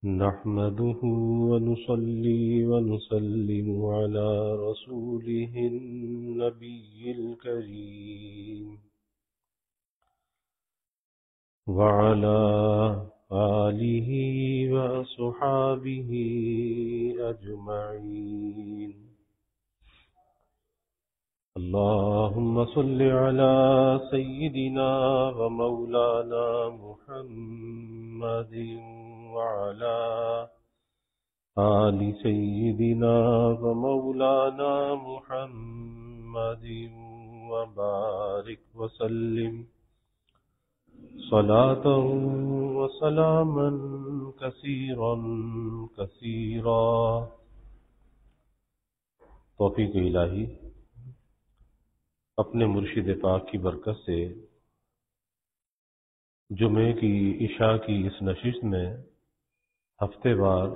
نحمده ونصلي ونسلم على رسوله النبي الكريم وعلى آله وصحابه أجمعين. اللهم صل على سيدنا ومولانا محمد وعلى آل سيدنا ومولانا محمد وبارك وسلم صلاة وسلاما كثيرا كثيرا. توفیق الہی اپنے مرشد پاک کی برکت سے جمعے کی عشاء کی اس نشست میں ہفتے وار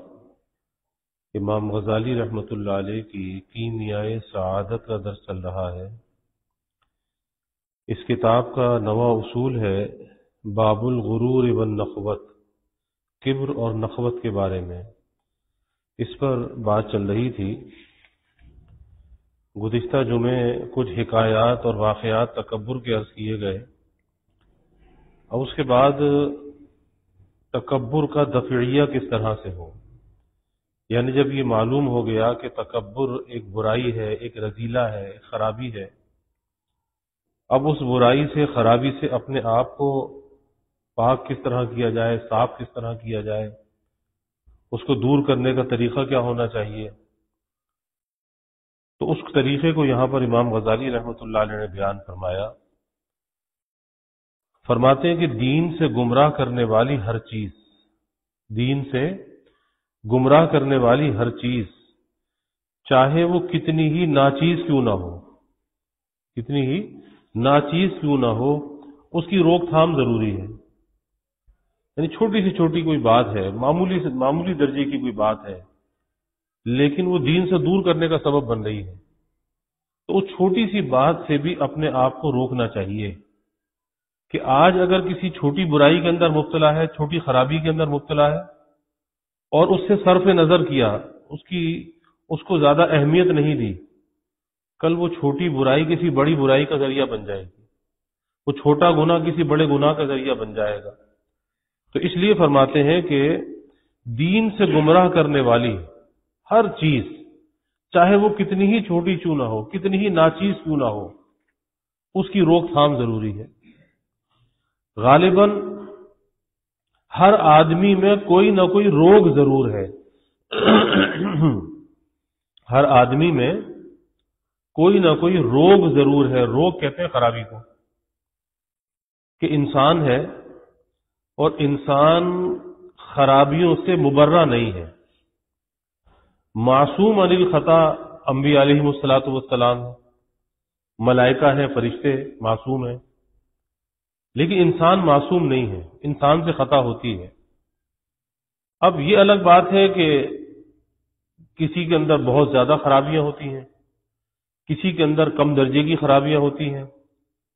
امام غزالی رحمۃ اللہ علیہ کی کیمیائے سعادت کا درس چل رہا ہے. اس کتاب کا نواں اصول ہے باب الغرور والنخوت، کبر اور نخوت کے بارے میں. اس پر بات چل رہی تھی. گزشتہ جمعے کچھ حکایات اور واقعات تکبر کے عرض کیے گئے، اور اس کے بعد تکبر کا دفعیہ کس طرح سے ہو. یعنی جب یہ معلوم ہو گیا کہ تکبر ایک برائی ہے، ایک رذیلہ ہے، ایک خرابی ہے، اب اس برائی سے، خرابی سے اپنے آپ کو پاک کس طرح کیا جائے، صاف کس طرح کیا جائے، اس کو دور کرنے کا طریقہ کیا ہونا چاہیے. تو اس طریقے کو یہاں پر امام غزالی رحمۃ اللہ علیہ نے بیان فرمایا. فرماتے ہیں کہ دین سے گمراہ کرنے والی ہر چیز، دین سے گمراہ کرنے والی ہر چیز، چاہے وہ کتنی ہی ناچیز کیوں نہ ہو، کتنی ہی ناچیز کیوں نہ ہو، اس کی روک تھام ضروری ہے. یعنی چھوٹی سے چھوٹی کوئی بات ہے، معمولی درجے کی کوئی بات ہے، لیکن وہ دین سے دور کرنے کا سبب بن رہی ہے، تو اس چھوٹی سی بات سے بھی اپنے آپ کو روکنا چاہیے. کہ آج اگر کسی چھوٹی برائی کے اندر مبتلا ہے، چھوٹی خرابی کے اندر مبتلا ہے، اور اس سے صرف نظر کیا، اس کو زیادہ اہمیت نہیں دی، کل وہ چھوٹی برائی کسی بڑی برائی کا ذریعہ بن جائے گی، وہ چھوٹا گناہ کسی بڑے گناہ کا ذریعہ بن جائے گا. تو اس لیے فرماتے ہیں کہ دین سے گمراہ کرنے والی ہر چیز، چاہے وہ کتنی ہی چھوٹی کیوں نہ ہو، کتنی ہی ناچیز کیوں نہ ہو، اس کی روک تھام ضروری ہے. غالباً ہر آدمی میں کوئی نہ کوئی روگ ضرور ہے. ہر آدمی میں کوئی نہ کوئی روگ ضرور ہے. روگ کہتے ہیں خرابی کو، کہ انسان ہے اور انسان خرابیوں سے مبرہ نہیں ہے. معصوم عن الخطا انبیاء علیہم الصلاۃ والسلام، ملائکہ ہیں، فرشتے معصوم ہیں، لیکن انسان معصوم نہیں ہے، انسان سے خطا ہوتی ہے. اب یہ الگ بات ہے کہ کسی کے اندر بہت زیادہ خرابیاں ہوتی ہیں، کسی کے اندر کم درجے کی خرابیاں ہوتی ہیں،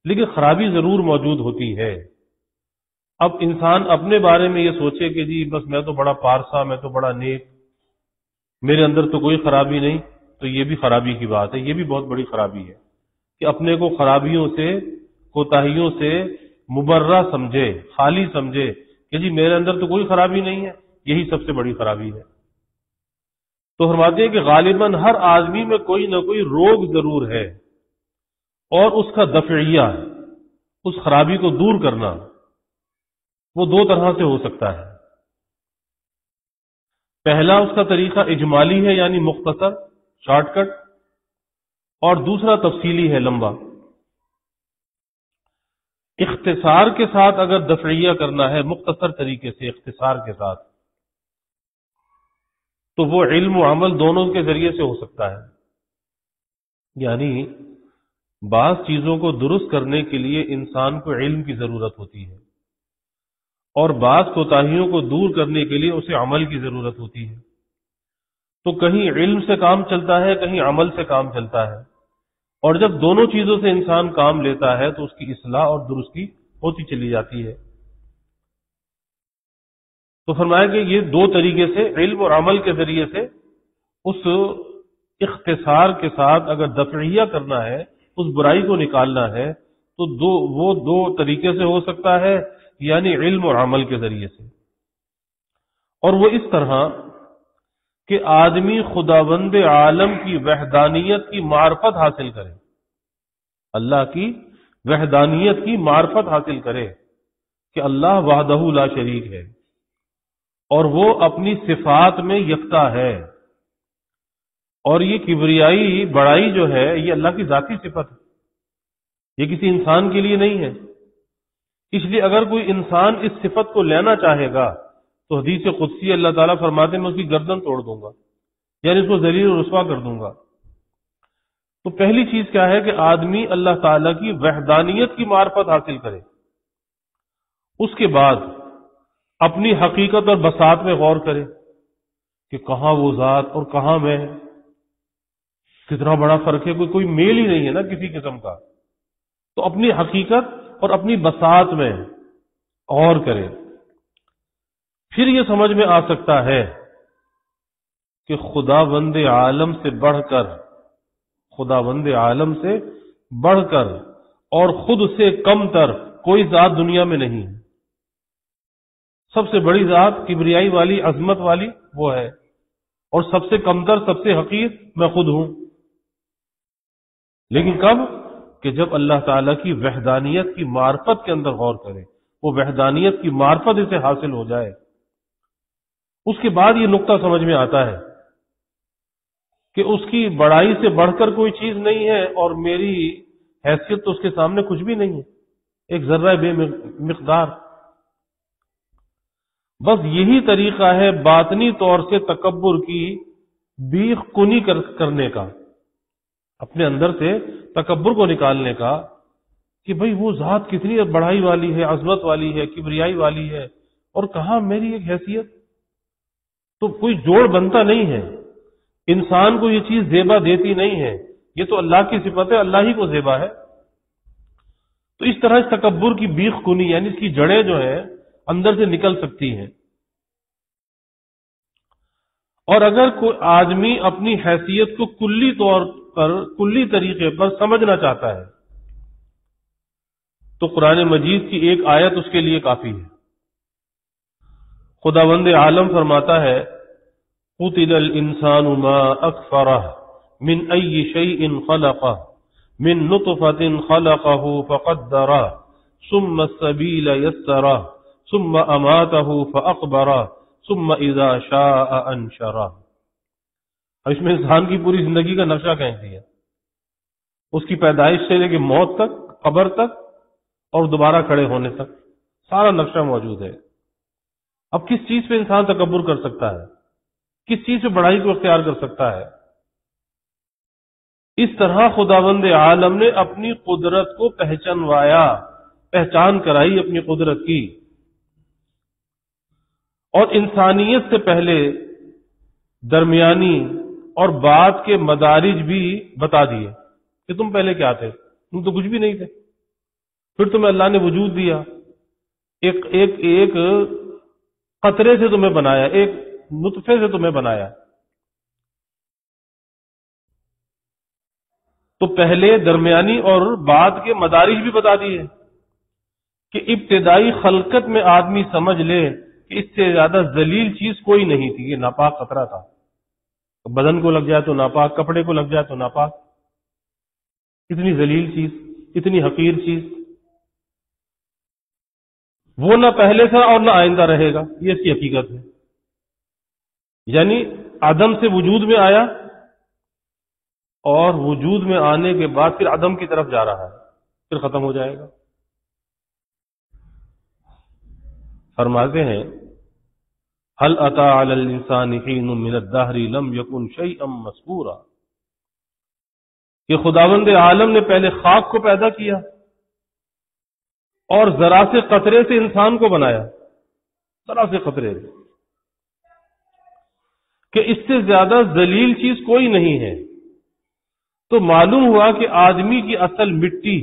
لیکن خرابی ضرور موجود ہوتی ہے. اب انسان اپنے بارے میں یہ سوچے کہ جی بس میں تو بڑا پارسا، میں تو بڑا نیک، میرے اندر تو کوئی خرابی نہیں، تو یہ بھی خرابی کی بات ہے. یہ بھی بہت بڑی خرابی ہے کہ اپنے کو خرابیوں سے، کوتاہیوں سے مبرہ سمجھے، خالی سمجھے کہ جی میرے اندر تو کوئی خرابی نہیں ہے. یہی سب سے بڑی خرابی ہے. تو فرماتے ہیں کہ غالباً ہر آدمی میں کوئی نہ کوئی روگ ضرور ہے، اور اس کا دفعیہ، اس خرابی کو دور کرنا، وہ دو طرح سے ہو سکتا ہے. پہلا اس کا طریقہ اجمالی ہے، یعنی مختصر، شارٹ کٹ، اور دوسرا تفصیلی ہے، لمبا. اختصار کے ساتھ اگر دفعیہ کرنا ہے، مختصر طریقے سے، اختصار کے ساتھ، تو وہ علم و عمل دونوں کے ذریعے سے ہو سکتا ہے. یعنی بعض چیزوں کو درست کرنے کے لیے انسان کو علم کی ضرورت ہوتی ہے، اور بعض کوتاہیوں کو دور کرنے کے لیے اسے عمل کی ضرورت ہوتی ہے. تو کہیں علم سے کام چلتا ہے، کہیں عمل سے کام چلتا ہے، اور جب دونوں چیزوں سے انسان کام لیتا ہے تو اس کی اصلاح اور درستی ہوتی چلی جاتی ہے. تو فرمایا کہ یہ دو طریقے سے علم اور عمل کے ذریعے سے اس اختصار کے ساتھ اگر دفعیہ کرنا ہے، اس برائی کو نکالنا ہے، تو وہ دو طریقے سے ہو سکتا ہے، یعنی علم اور عمل کے ذریعے سے۔ اور وہ اس طرح کہ آدمی خداوند عالم کی وحدانیت کی معرفت حاصل کرے، اللہ کی وحدانیت کی معرفت حاصل کرے کہ اللہ وحدہ لا شریک ہے اور وہ اپنی صفات میں یکتا ہے، اور یہ کبریائی بڑائی جو ہے یہ اللہ کی ذاتی صفت ہے، یہ کسی انسان کے لیے نہیں ہے۔ اس لیے اگر کوئی انسان اس صفت کو لینا چاہے گا تو حدیث قدسی اللہ تعالیٰ فرماتے ہیں میں اس کی گردن توڑ دوں گا، یعنی اس کو ذلیل و رسوا کر دوں گا۔ تو پہلی چیز کیا ہے کہ آدمی اللہ تعالیٰ کی وحدانیت کی معرفت حاصل کرے، اس کے بعد اپنی حقیقت اور بساط میں غور کرے کہ کہاں وہ ذات اور کہاں میں، کتنا بڑا فرق ہے، کوئی میل ہی نہیں ہے نا کسی قسم کا۔ تو اپنی حقیقت اور اپنی بساط میں غور کرے، پھر یہ سمجھ میں آ سکتا ہے کہ خداوند عالم سے بڑھ کر، خداوند عالم سے بڑھ کر اور خود سے کم تر کوئی ذات دنیا میں نہیں ہے۔ سب سے بڑی ذات کبریائی والی، عظمت والی وہ ہے، اور سب سے کمتر، سب سے حقیر میں خود ہوں۔ لیکن کب؟ کہ جب اللہ تعالیٰ کی وحدانیت کی معرفت کے اندر غور کرے، وہ وحدانیت کی معرفت اسے حاصل ہو جائے، اس کے بعد یہ نقطہ سمجھ میں آتا ہے کہ اس کی بڑائی سے بڑھ کر کوئی چیز نہیں ہے، اور میری حیثیت تو اس کے سامنے کچھ بھی نہیں ہے، ایک ذرہ بے مقدار۔ بس یہی طریقہ ہے باطنی طور سے تکبر کی بیخ کنی کرنے کا، اپنے اندر سے تکبر کو نکالنے کا، کہ بھئی وہ ذات کتنی بڑائی والی ہے، عظمت والی ہے، کبریائی والی ہے، اور کہاں میری ایک حیثیت۔ تو کوئی جوڑ بنتا نہیں ہے، انسان کو یہ چیز زیبا دیتی نہیں ہے، یہ تو اللہ کی صفت ہے، اللہ ہی کو زیبا ہے۔ تو اس طرح اس تکبر کی بیخ کنی، یعنی اس کی جڑیں جو ہیں اندر سے نکل سکتی ہیں۔ اور اگر کوئی آدمی اپنی حیثیت کو کلی طور پر، کلی طریقے پر سمجھنا چاہتا ہے تو قرآن مجید کی ایک آیت اس کے لیے کافی ہے۔ خداوند عالم فرماتا ہے قتل الانسان ما اکفرہ من ای شیء خلقہ من نطفۃ خلقہ فقدرہ ثم السبیل یسرہ ثم اماتہ فاقبرہ ثم اذا شاء انشرہ۔ اب اس میں انسان کی پوری زندگی کا نقشہ کھینچ دیا، اس کی پیدائش سے لے کے موت تک، قبر تک، اور دوبارہ کھڑے ہونے تک سارا نقشہ موجود ہے۔ اب کس چیز پہ انسان تکبر کر سکتا ہے، کس چیز پہ بڑائی کو اختیار کر سکتا ہے؟ اس طرح خداوند عالم نے اپنی قدرت کو پہچانوایا، پہچان کرائی اپنی قدرت کی، اور انسانیت سے پہلے درمیانی اور بعد کے مدارج بھی بتا دیے کہ تم پہلے کیا تھے، تم تو کچھ بھی نہیں تھے، پھر تمہیں اللہ نے وجود دیا، ایک قطرے سے تمہیں بنایا، ایک نطفے سے تمہیں بنایا۔ تو پہلے، درمیانی اور بعد کے مدارج بھی بتا دیے کہ ابتدائی خلقت میں آدمی سمجھ لے کہ اس سے زیادہ ذلیل چیز کوئی نہیں تھی، یہ ناپاک قطرہ تھا، بدن کو لگ جائے تو ناپاک، کپڑے کو لگ جائے تو ناپاک، اتنی ذلیل چیز، اتنی حقیر چیز، وہ نہ پہلے تھا اور نہ آئندہ رہے گا، یہ اس کی حقیقت ہے۔ یعنی عدم سے وجود میں آیا، اور وجود میں آنے کے بعد پھر عدم کی طرف جا رہا ہے، پھر ختم ہو جائے گا۔ فرماتے ہیں هل اتى على الانسان حين من الدهر لم يكن شيئا مذكورا، کہ خداوند عالم نے پہلے خاک کو پیدا کیا اور ذرا سے قطرے سے انسان کو بنایا، ذرا سے قطرے سے، کہ اس سے زیادہ ذلیل چیز کوئی نہیں ہے۔ تو معلوم ہوا کہ آدمی کی اصل مٹی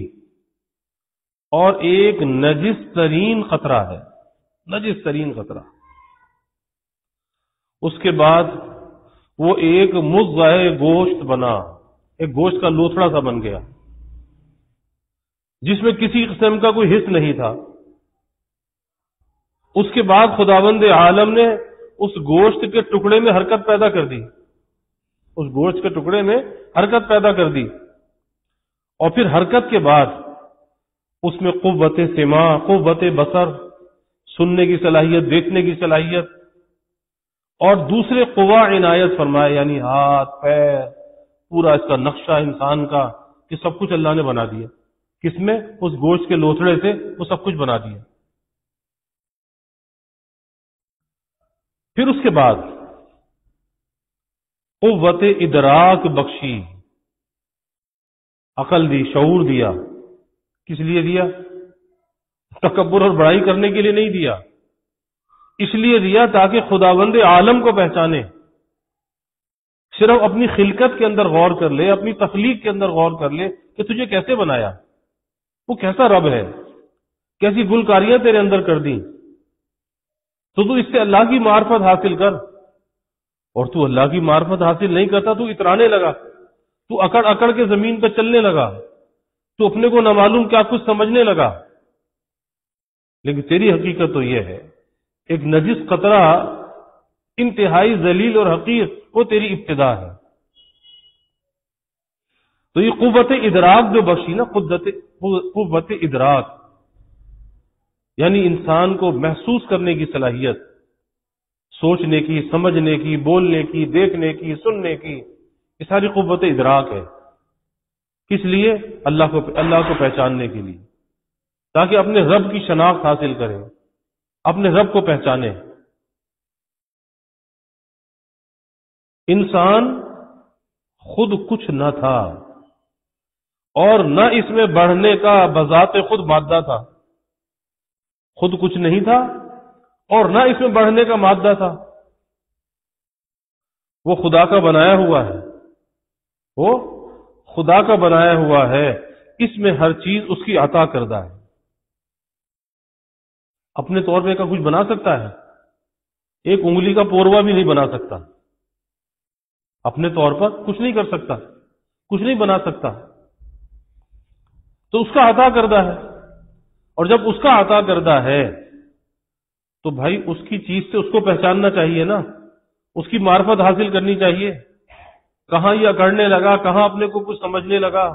اور ایک نجس ترین خطرہ ہے، نجس ترین خطرہ۔ اس کے بعد وہ ایک مضغہ گوشت بنا، ایک گوشت کا لوتھڑا سا بن گیا جس میں کسی قسم کا کوئی حص نہیں تھا۔ اس کے بعد خداوند عالم نے اس گوشت کے ٹکڑے میں حرکت پیدا کر دی، اس گوشت کے ٹکڑے میں حرکت پیدا کر دی، اور پھر حرکت کے بعد اس میں قوت سماع، قوت بصر، سننے کی صلاحیت، دیکھنے کی صلاحیت، اور دوسرے قوا عنایت فرمائے، یعنی ہاتھ، پیر، پورا اس کا نقشہ انسان کا، کہ سب کچھ اللہ نے بنا دیا۔ کس میں؟ اس گوشت کے لوتھڑے سے وہ سب کچھ بنا دیا۔ پھر اس کے بعد قوت ادراک بخشی، عقل دی، شعور دیا۔ کس لیے دیا؟ تکبر اور بڑائی کرنے کے لیے نہیں دیا، اس لیے دیا تاکہ خداوند عالم کو پہچانے، صرف اپنی خلقت کے اندر غور کر لے، اپنی تخلیق کے اندر غور کر لے کہ تجھے کیسے بنایا، وہ کیسا رب ہے، کیسی گلکاریاں تیرے اندر کر دیں، تو اس سے اللہ کی معرفت حاصل کر۔ اور تو اللہ کی معرفت حاصل نہیں کرتا، تو اترانے لگا، تو اکڑ اکڑ کے زمین پہ چلنے لگا، تو اپنے کو نہ معلوم کیا کچھ سمجھنے لگا۔ لیکن تیری حقیقت تو یہ ہے، ایک نجس قطرہ انتہائی ذلیل اور حقیر، وہ تیری ابتدا ہے۔ تو یہ قوت ادراک جو بخشی نا، قوت ادراک یعنی انسان کو محسوس کرنے کی صلاحیت، سوچنے کی، سمجھنے کی، بولنے کی، دیکھنے کی، سننے کی، یہ ساری قوت ادراک ہے۔ کس لیے؟ اللہ کو پہچاننے کے لیے، تاکہ اپنے رب کی شناخت حاصل کرے، اپنے رب کو پہچانے۔ انسان خود کچھ نہ تھا، اور نہ اس میں بڑھنے کا بذات خود مادہ تھا، خود کچھ نہیں تھا اور نہ اس میں بڑھنے کا مادہ تھا، وہ خدا کا بنایا ہوا ہے، وہ خدا کا بنایا ہوا ہے، اس میں ہر چیز اس کی عطا کردہ ہے۔ اپنے طور پہ کا کچھ بنا سکتا ہے؟ ایک انگلی کا پوروا بھی نہیں بنا سکتا، اپنے طور پر کچھ نہیں کر سکتا، کچھ نہیں بنا سکتا، تو اس کا عطا کردہ ہے۔ اور جب اس کا عطا کردہ ہے تو بھائی اس کی چیز سے اس کو پہچاننا چاہیے نا، اس کی معرفت حاصل کرنی چاہیے۔ کہاں یہ اکڑنے لگا، کہاں اپنے کو کچھ سمجھنے لگا،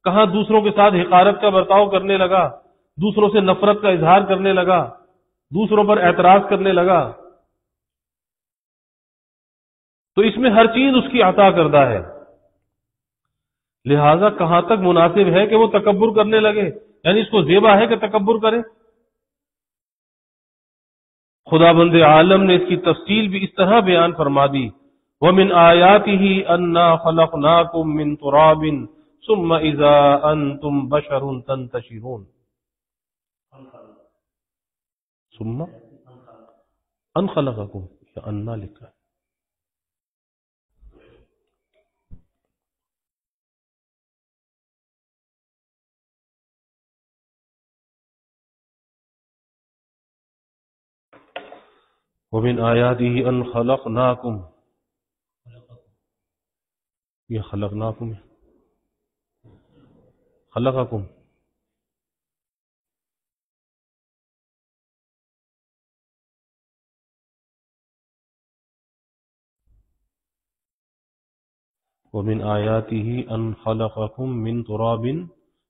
کہاں دوسروں کے ساتھ حقارت کا برتاؤ کرنے لگا، دوسروں سے نفرت کا اظہار کرنے لگا، دوسروں پر اعتراض کرنے لگا۔ تو اس میں ہر چیز اس کی عطا کردہ ہے، لہذا کہاں تک مناسب ہے کہ وہ تکبر کرنے لگے، یعنی اس کو زیبا ہے کہ تکبر کرے؟ خداوند عالم نے اس کی تفصیل بھی اس طرح بیان فرما دی، وَمِنْ آيَاتِهِ أَنَّا خَلَقْنَاكُمْ مِنْ تُرَابٍ ثُمَّ إِذَا أَنْتُمْ بَشَرٌ تَنْتَشِرُونَ۔ ثم ان خلقکم، یا انا لکھا ہے۔ وَمِنْ آيَاتِهِ أَنْ خَلَقْنَاكُمْ، یہ خلقناکم خلقکم، وَمِنْ آيَاتِهِ أَنْ خَلَقَكُمْ مِنْ تُرَابٍ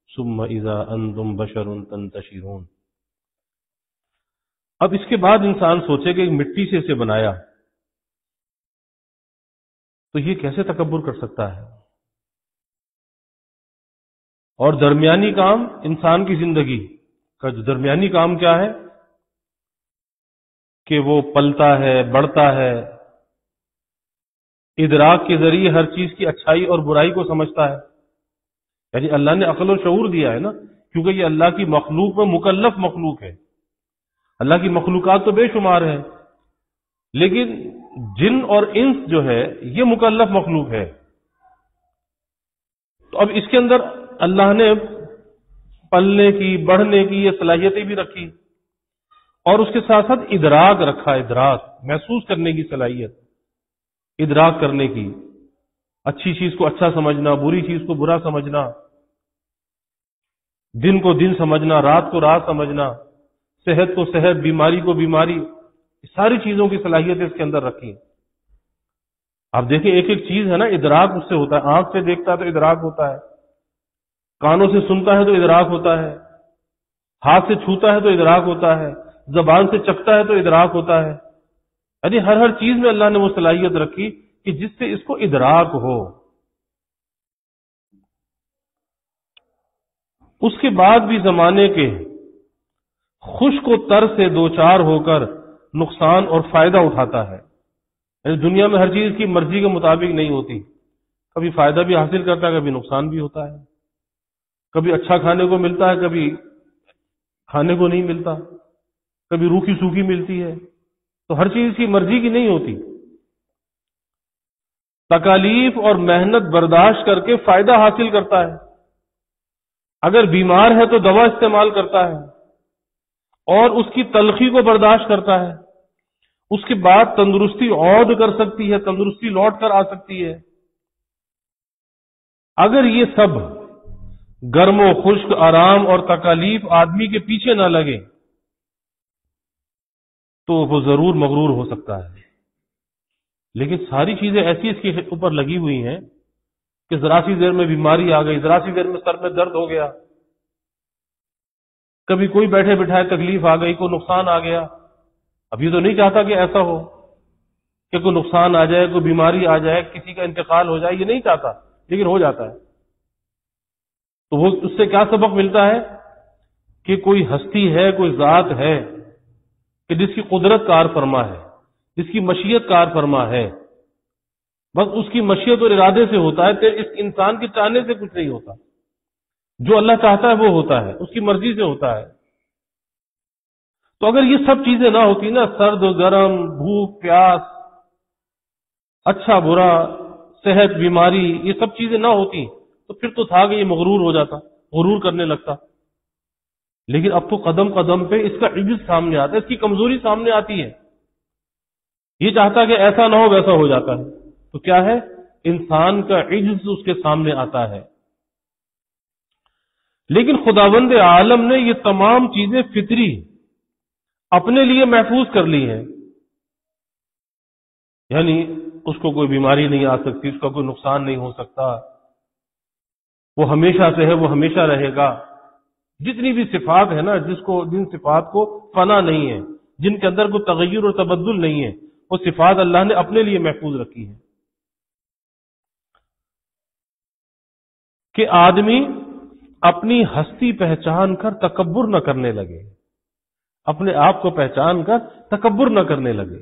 ثُمَّ إِذَا أَنْتُمْ بَشَرٌ تَنْتَشِرُونَ۔ اب اس کے بعد انسان سوچے کہ مٹی سے اسے بنایا، تو یہ کیسے تکبر کر سکتا ہے؟ اور درمیانی کام انسان کی زندگی کا جو درمیانی کام کیا ہے کہ وہ پلتا ہے، بڑھتا ہے، ادراک کے ذریعے ہر چیز کی اچھائی اور برائی کو سمجھتا ہے۔ یعنی اللہ نے عقل و شعور دیا ہے نا، کیونکہ یہ اللہ کی مخلوق میں مکلف مخلوق ہے۔ اللہ کی مخلوقات تو بے شمار ہے، لیکن جن اور انس جو ہے یہ مکلف مخلوق ہے۔ تو اب اس کے اندر اللہ نے پلنے کی، بڑھنے کی یہ صلاحیتیں بھی رکھی، اور اس کے ساتھ ساتھ ادراک رکھا، ادراک محسوس کرنے کی صلاحیت۔ ادراک کرنے کی، اچھی چیز کو اچھا سمجھنا، بری چیز کو برا سمجھنا، دن کو دن سمجھنا، رات کو رات سمجھنا، صحت کو صحت، بیماری کو بیماری، ساری چیزوں کی صلاحیتیں اس کے اندر رکھی ہیں۔ آپ دیکھیں ایک ایک چیز ہے نا، ادراک اس سے ہوتا ہے، آنکھ سے دیکھتا ہے تو ادراک ہوتا ہے، کانوں سے سنتا ہے تو ادراک ہوتا ہے، ہاتھ سے چھوتا ہے تو ادراک ہوتا ہے، زبان سے چکھتا ہے تو ادراک ہوتا ہے۔ یعنی ہر چیز میں اللہ نے وہ صلاحیت رکھی کہ جس سے اس کو ادراک ہو۔ اس کے بعد بھی زمانے کے خشک و تر سے دوچار ہو کر نقصان اور فائدہ اٹھاتا ہے۔ یعنی دنیا میں ہر چیز کی مرضی کے مطابق نہیں ہوتی، کبھی فائدہ بھی حاصل کرتا ہے، کبھی نقصان بھی ہوتا ہے، کبھی اچھا کھانے کو ملتا ہے، کبھی کھانے کو نہیں ملتا، کبھی روکھی سوکھی ملتی ہے، تو ہر چیز کی مرضی کی نہیں ہوتی۔ تکالیف اور محنت برداشت کر کے فائدہ حاصل کرتا ہے، اگر بیمار ہے تو دوا استعمال کرتا ہے اور اس کی تلخی کو برداشت کرتا ہے، اس کے بعد تندرستی عود کر سکتی ہے، تندرستی لوٹ کر آ سکتی ہے۔ اگر یہ سب گرم و خشک، آرام اور تکالیف آدمی کے پیچھے نہ لگے تو وہ ضرور مغرور ہو سکتا ہے۔ لیکن ساری چیزیں ایسی اس کے اوپر لگی ہوئی ہیں کہ ذرا سی دیر میں بیماری آ گئی، ذرا سی دیر میں سر میں درد ہو گیا، کبھی کوئی بیٹھے بٹھائے تکلیف آ گئی، کوئی نقصان آ گیا۔ اب یہ تو نہیں چاہتا کہ ایسا ہو کہ کوئی نقصان آ جائے، کوئی بیماری آ جائے، کسی کا انتقال ہو جائے، یہ نہیں چاہتا، لیکن ہو جاتا ہے۔ تو وہ اس سے کیا سبق ملتا ہے کہ کوئی ہستی ہے، کوئی ذات ہے کہ جس کی قدرت کار فرما ہے، جس کی مشیت کار فرما ہے، بس اس کی مشیت اور ارادے سے ہوتا ہے، اس انسان کے چاہنے سے کچھ نہیں ہوتا۔ جو اللہ چاہتا ہے وہ ہوتا ہے، اس کی مرضی سے ہوتا ہے۔ تو اگر یہ سب چیزیں نہ ہوتی نا، سرد و گرم، بھوک پیاس، اچھا برا، صحت بیماری، یہ سب چیزیں نہ ہوتی تو پھر تو تھا کہ یہ مغرور ہو جاتا، غرور کرنے لگتا۔ لیکن اب تو قدم قدم پہ اس کا عجز سامنے آتا ہے، اس کی کمزوری سامنے آتی ہے، یہ چاہتا کہ ایسا نہ ہو ویسا ہو جاتا ہے۔ تو کیا ہے؟ انسان کا عجز اس کے سامنے آتا ہے۔ لیکن خداوند عالم نے یہ تمام چیزیں فطری اپنے لیے محفوظ کر لی ہیں، یعنی اس کو کوئی بیماری نہیں آ سکتی، اس کا کوئی نقصان نہیں ہو سکتا، وہ ہمیشہ سے ہے، وہ ہمیشہ رہے گا۔ جتنی بھی صفات ہے نا، جن صفات کو فنا نہیں ہے، جن کے اندر کوئی تغیر اور تبدل نہیں ہے، وہ صفات اللہ نے اپنے لیے محفوظ رکھی ہیں۔ کہ آدمی اپنی ہستی پہچان کر تکبر نہ کرنے لگے، اپنے آپ کو پہچان کر تکبر نہ کرنے لگے۔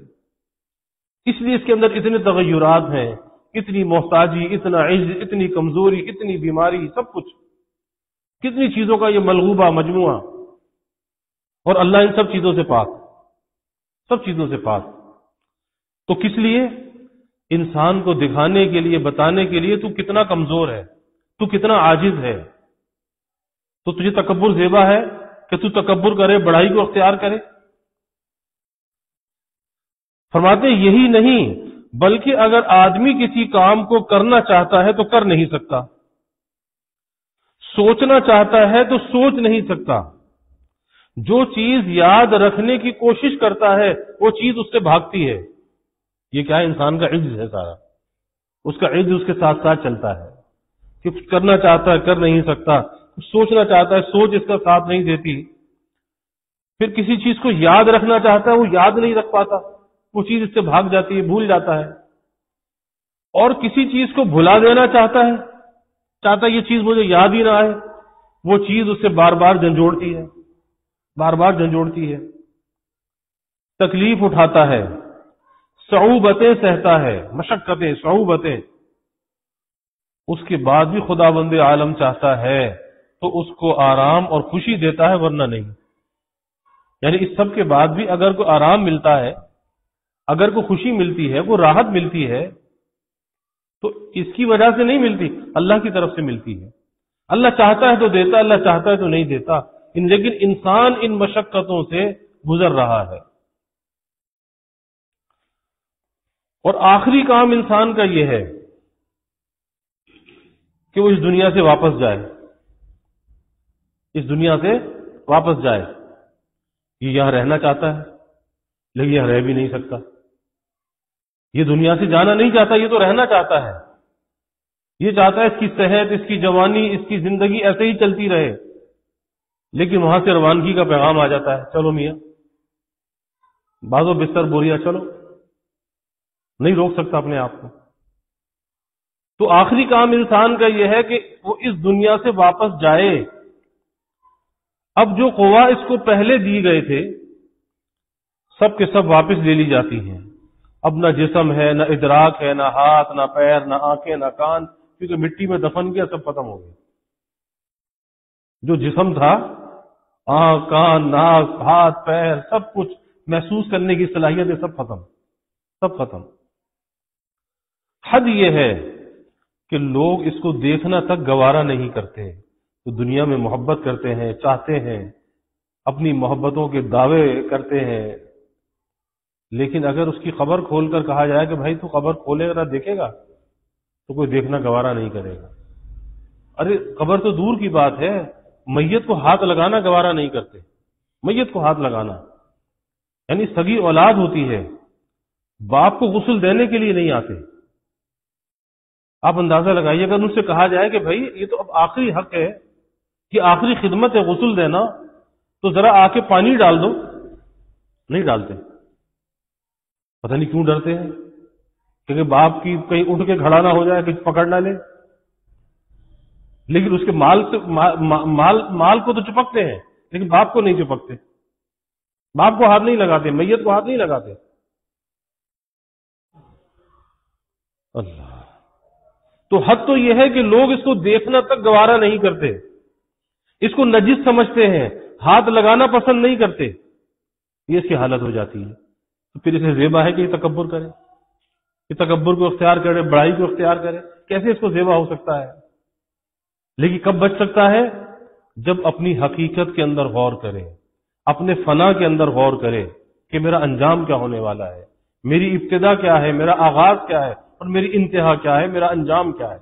اس لیے اس کے اندر اتنے تغیرات ہیں، اتنی محتاجی، اتنا عجز، اتنی کمزوری، اتنی بیماری، سب کچھ، کتنی چیزوں کا یہ ملغوبہ مجموعہ، اور اللہ ان سب چیزوں سے پاک، سب چیزوں سے پاک۔ تو کس لیے؟ انسان کو دکھانے کے لیے، بتانے کے لیے تو کتنا کمزور ہے، تو کتنا عاجز ہے۔ تو تجھے تکبر زیبا ہے کہ تو تکبر کرے، بڑائی کو اختیار کرے۔ فرماتے ہیں یہی نہیں بلکہ اگر آدمی کسی کام کو کرنا چاہتا ہے تو کر نہیں سکتا، سوچنا چاہتا ہے تو سوچ نہیں سکتا، جو چیز یاد رکھنے کی کوشش کرتا ہے وہ چیز اس سے بھاگتی ہے۔ یہ کیا ہے؟ انسان کا عجز ہے سارا، اس کا عجز اس کے ساتھ ساتھ چلتا ہے کہ کچھ کرنا چاہتا ہے کر نہیں سکتا، کچھ سوچنا چاہتا ہے سوچ اس کا ساتھ نہیں دیتی، پھر کسی چیز کو یاد رکھنا چاہتا ہے وہ یاد نہیں رکھ پاتا، وہ چیز اس سے بھاگ جاتی ہے، بھول جاتا ہے، اور کسی چیز کو بھلا دینا چاہتا ہے یہ چیز مجھے یاد ہی نہ آئے، وہ چیز اسے بار بار جھنجھوڑتی ہے، بار بار جھنجھوڑتی ہے، تکلیف اٹھاتا ہے، صعوبتیں سہتا ہے، مشقتیں، صعوبتیں، اس کے بعد بھی خداوند عالم چاہتا ہے تو اس کو آرام اور خوشی دیتا ہے، ورنہ نہیں۔ یعنی اس سب کے بعد بھی اگر کوئی آرام ملتا ہے، اگر کوئی خوشی ملتی ہے، کوئی راحت ملتی ہے، تو اس کی وجہ سے نہیں ملتی، اللہ کی طرف سے ملتی ہے۔ اللہ چاہتا ہے تو دیتا، اللہ چاہتا ہے تو نہیں دیتا، لیکن انسان ان مشقتوں سے گزر رہا ہے۔ اور آخری کام انسان کا یہ ہے کہ وہ اس دنیا سے واپس جائے، اس دنیا سے واپس جائے۔ یہ یہاں رہنا چاہتا ہے لیکن یہاں رہ بھی نہیں سکتا، یہ دنیا سے جانا نہیں چاہتا، یہ تو رہنا چاہتا ہے، یہ چاہتا ہے اس کی صحت، اس کی جوانی، اس کی زندگی ایسے ہی چلتی رہے، لیکن وہاں سے روانگی کا پیغام آ جاتا ہے، چلو میاں بازو بستر بوریا چلو، نہیں روک سکتا اپنے آپ کو۔ تو آخری کام انسان کا یہ ہے کہ وہ اس دنیا سے واپس جائے۔ اب جو قوا اس کو پہلے دی گئے تھے سب کے سب واپس لے لی جاتی ہیں۔ اب نہ جسم ہے، نہ ادراک ہے، نہ ہاتھ، نہ پیر، نہ آنکھیں، نہ کان، کیونکہ مٹی میں دفن کیا سب ختم ہو گئے۔ جو جسم تھا، آنکھ، کان، ناک، ہاتھ، پیر، سب کچھ محسوس کرنے کی صلاحیتیں سب ختم، سب ختم۔ حد یہ ہے کہ لوگ اس کو دیکھنا تک گوارا نہیں کرتے، تو دنیا میں محبت کرتے ہیں، چاہتے ہیں، اپنی محبتوں کے دعوے کرتے ہیں، لیکن اگر اس کی قبر کھول کر کہا جائے کہ بھائی تو قبر کھولے گا دیکھے گا، تو کوئی دیکھنا گوارا نہیں کرے گا۔ ارے قبر تو دور کی بات ہے، میت کو ہاتھ لگانا گوارا نہیں کرتے، میت کو ہاتھ لگانا، یعنی سگی اولاد ہوتی ہے، باپ کو غسل دینے کے لیے نہیں آتے۔ آپ اندازہ لگائیے اگر ان سے کہا جائے کہ بھائی یہ تو اب آخری حق ہے کہ آخری خدمت ہے غسل دینا، تو ذرا آ کے پانی ڈال دو، نہیں ڈالتے۔ پتہ نہیں کیوں ڈرتے ہیں، کیونکہ باپ کی کہیں اٹھ کے کھڑا نہ ہو جائے، کچھ پکڑ نہ لے، لیکن اس کے مال کو تو چپکتے ہیں، لیکن باپ کو نہیں چپکتے، باپ کو ہاتھ نہیں لگاتے، میت کو ہاتھ نہیں لگاتے۔ اللہ، تو حد تو یہ ہے کہ لوگ اس کو دیکھنا تک گوارا نہیں کرتے، اس کو نجس سمجھتے ہیں، ہاتھ لگانا پسند نہیں کرتے، یہ اس کی حالت ہو جاتی ہے۔ تو پھر اسے زیبا ہے کہ یہ تکبر کرے، یہ تکبر کو اختیار کرے، بڑائی کو اختیار کرے، کیسے اس کو زیبا ہو سکتا ہے؟ لیکن کب بچ سکتا ہے؟ جب اپنی حقیقت کے اندر غور کرے، اپنے فنا کے اندر غور کرے کہ میرا انجام کیا ہونے والا ہے، میری ابتدا کیا ہے، میرا آغاز کیا ہے، اور میری انتہا کیا ہے، میرا انجام کیا ہے۔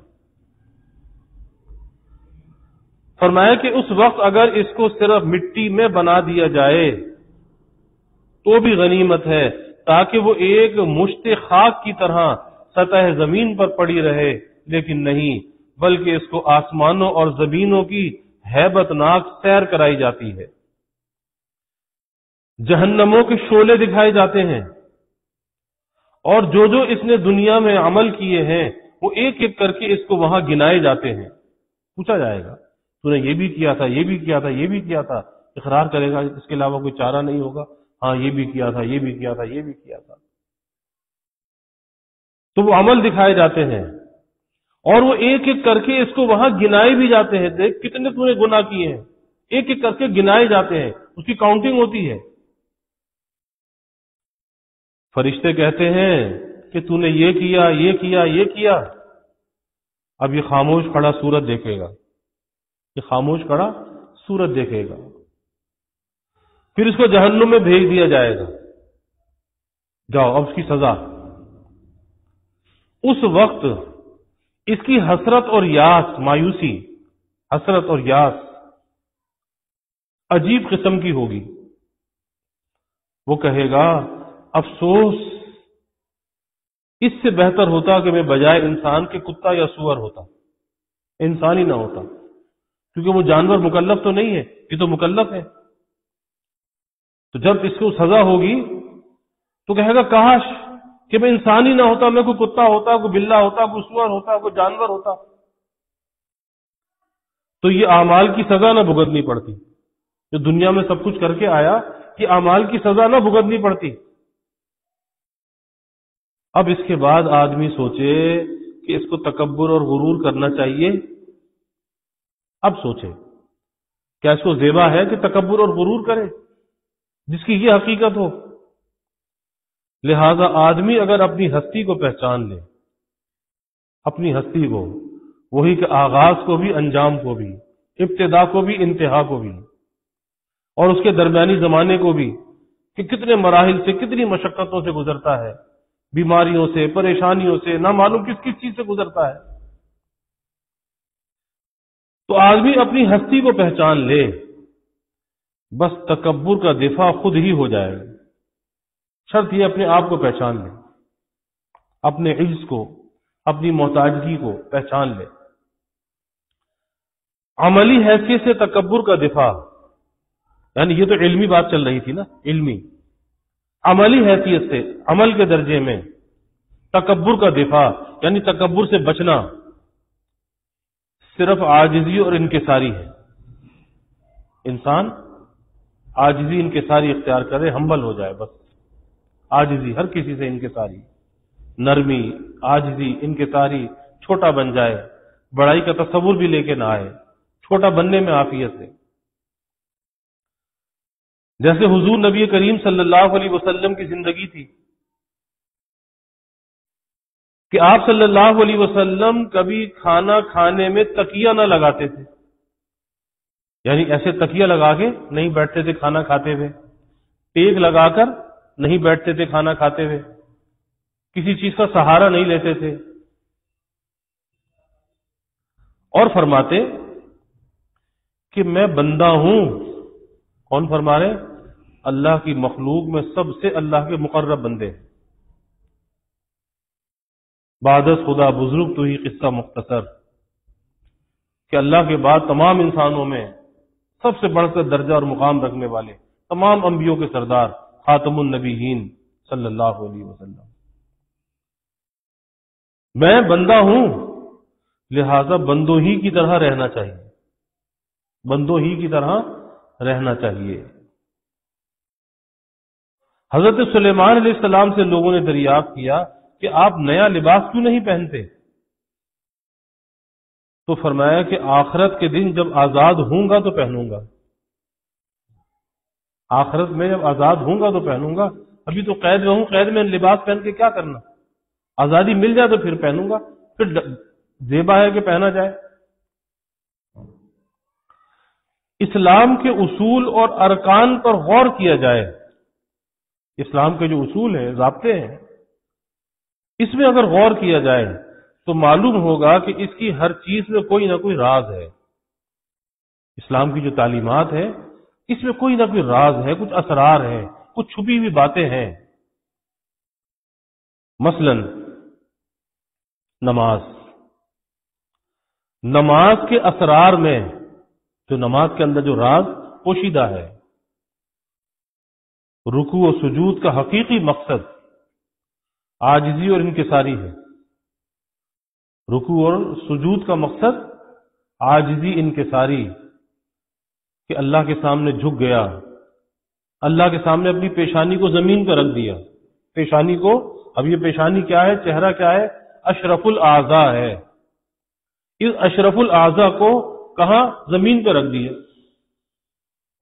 فرمایا کہ اس وقت اگر اس کو صرف مٹی میں بنا دیا جائے تو بھی غنیمت ہے، تاکہ وہ ایک مشت خاک کی طرح سطح زمین پر پڑی رہے، لیکن نہیں، بلکہ اس کو آسمانوں اور زمینوں کی ہیبت ناک سیر کرائی جاتی ہے، جہنموں کے شعلے دکھائے جاتے ہیں، اور جو جو اس نے دنیا میں عمل کیے ہیں وہ ایک ایک کر کے اس کو وہاں گنائے جاتے ہیں۔ پوچھا جائے گا تو نے یہ بھی کیا تھا، یہ بھی کیا تھا، یہ بھی کیا تھا، اقرار کرے گا اس کے علاوہ کوئی چارہ نہیں ہوگا، ہاں یہ بھی کیا تھا، یہ بھی کیا تھا، یہ بھی کیا تھا۔ تو وہ عمل دکھائے جاتے ہیں اور وہ ایک ایک کر کے اس کو وہاں گنائے بھی جاتے ہیں، دیکھ کتنے تو نے گناہ کیے ہیں، ایک ایک کر کے گنائے جاتے ہیں، اس کی کاؤنٹنگ ہوتی ہے۔ فرشتے کہتے ہیں کہ تو نے یہ کیا، یہ کیا، یہ کیا۔ اب یہ خاموش کھڑا سورج دیکھے گا، یہ خاموش کھڑا سورج دیکھے گا، پھر اس کو جہنم میں بھیج دیا جائے گا، جاؤ اب اس کی سزا۔ اس وقت اس کی حسرت اور یاس، مایوسی، حسرت اور یاس عجیب قسم کی ہوگی۔ وہ کہے گا افسوس، اس سے بہتر ہوتا کہ میں بجائے انسان کے کتا یا سور ہوتا، انسان ہی نہ ہوتا، کیونکہ وہ جانور مکلف تو نہیں ہے، یہ تو مکلف ہے۔ تو جب اس کو سزا ہوگی تو کہے گا کاش کہ میں انسان ہی نہ ہوتا، میں کوئی کتا ہوتا، کوئی بلہ ہوتا، کوئی سور ہوتا، کوئی جانور ہوتا، تو یہ اعمال کی سزا نہ بھگتنی پڑتی، جو دنیا میں سب کچھ کر کے آیا، کہ اعمال کی سزا نہ بھگتنی پڑتی۔ اب اس کے بعد آدمی سوچے کہ اس کو تکبر اور غرور کرنا چاہیے۔ اب سوچے کیا اس کو زیبا ہے کہ تکبر اور غرور کرے، جس کی یہ حقیقت ہو؟ لہذا آدمی اگر اپنی ہستی کو پہچان لے، اپنی ہستی کو، وہی کہ آغاز کو بھی، انجام کو بھی، ابتدا کو بھی، انتہا کو بھی، اور اس کے درمیانی زمانے کو بھی، کہ کتنے مراحل سے، کتنی مشقتوں سے گزرتا ہے، بیماریوں سے، پریشانیوں سے، نہ معلوم کس کس چیز سے گزرتا ہے. تو آدمی اپنی ہستی کو پہچان لے، بس تکبر کا دفاع خود ہی ہو جائے گا. شرط یہ اپنے آپ کو پہچان لے، اپنے عجز کو، اپنی محتاجگی کو پہچان لے. عملی حیثیت سے تکبر کا دفاع، یعنی یہ تو علمی بات چل رہی تھی نا، علمی. عملی حیثیت سے، عمل کے درجے میں تکبر کا دفاع یعنی تکبر سے بچنا صرف عاجزی اور انکساری ہے. انسان عاجزی انکساری اختیار کرے، ہمبل ہو جائے. بس عاجزی، ہر کسی سے انکساری، نرمی، عاجزی، انکساری، چھوٹا بن جائے، بڑائی کا تصور بھی لے کے نہ آئے، چھوٹا بننے میں عافیت ہے. جیسے حضور نبی کریم صلی اللہ علیہ وسلم کی زندگی تھی کہ آپ صلی اللہ علیہ وسلم کبھی کھانا کھانے میں تکیہ نہ لگاتے تھے، یعنی ایسے تکیہ لگا کے نہیں بیٹھتے تھے کھانا کھاتے ہوئے، ٹیک لگا کر نہیں بیٹھتے تھے کھانا کھاتے ہوئے، کسی چیز کا سہارا نہیں لیتے تھے. اور فرماتے کہ میں بندہ ہوں. کون فرما رہے؟ اللہ کی مخلوق میں سب سے اللہ کے مقرب بندے. بعدس خدا بزرگ تو ہی قصہ مختصر، کہ اللہ کے بعد تمام انسانوں میں سب سے بڑھ کر درجہ اور مقام رکھنے والے، تمام انبیوں کے سردار، خاتم النبیین صلی اللہ علیہ وسلم. میں بندہ ہوں، لہذا بندوں ہی کی طرح رہنا چاہیے، بندوں ہی کی طرح رہنا چاہیے. حضرت سلیمان علیہ السلام سے لوگوں نے دریافت کیا کہ آپ نیا لباس کیوں نہیں پہنتے؟ تو فرمایا کہ آخرت کے دن جب آزاد ہوں گا تو پہنوں گا. آخرت میں جب آزاد ہوں گا تو پہنوں گا، ابھی تو قید میں ہوں، قید میں لباس پہن کے کیا کرنا؟ آزادی مل جائے تو پھر پہنوں گا، پھر زیبا ہے کہ پہنا جائے. اسلام کے اصول اور ارکان پر غور کیا جائے. اسلام کے جو اصول ہیں، ضابطے ہیں، اس میں اگر غور کیا جائے تو معلوم ہوگا کہ اس کی ہر چیز میں کوئی نہ کوئی راز ہے. اسلام کی جو تعلیمات ہے اس میں کوئی نہ کوئی راز ہے، کچھ اسرار ہیں، کچھ چھپی ہوئی باتیں ہیں. مثلا نماز کے اسرار میں، جو نماز کے اندر جو راز پوشیدہ ہے، رکوع و سجود کا حقیقی مقصد عاجزی اور انکساری ہے. رکوع اور سجود کا مقصد عاجزی، انکساری، کہ اللہ کے سامنے جھک گیا، اللہ کے سامنے اپنی پیشانی کو زمین پر رکھ دیا. پیشانی کو، اب یہ پیشانی کیا ہے، چہرہ کیا ہے؟ اشرف الاعضاء ہے. اس اشرف الاعضاء کو کہاں؟ زمین پر رکھ دیا،